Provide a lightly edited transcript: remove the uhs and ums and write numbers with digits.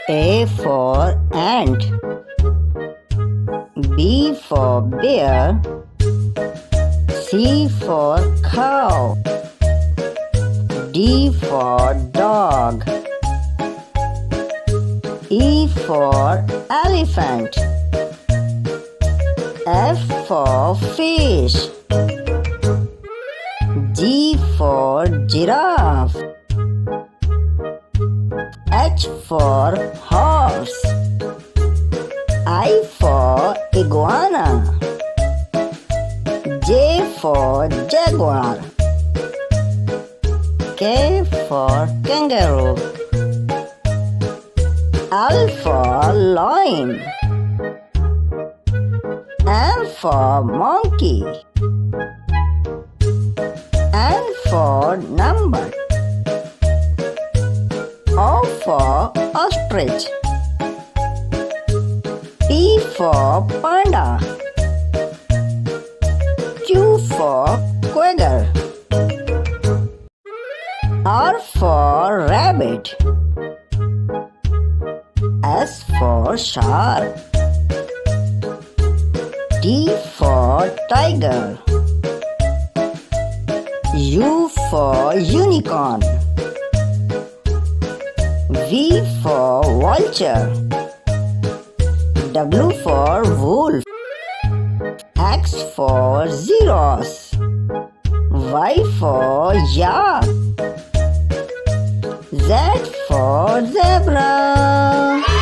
A for ant. B for bear. C for cow. D for dog. E for elephant. F for fish. G for giraffe. H for horse. I for iguana. J for jaguar. K for kangaroo. L for lion. M for monkey. N for number. O for ostrich. P for panda. Q for quagga. R for rabbit. S for shark. T for tiger. U for unicorn. V for vulture. W for wolf. X for xeros. Y for yak. Z for zebra.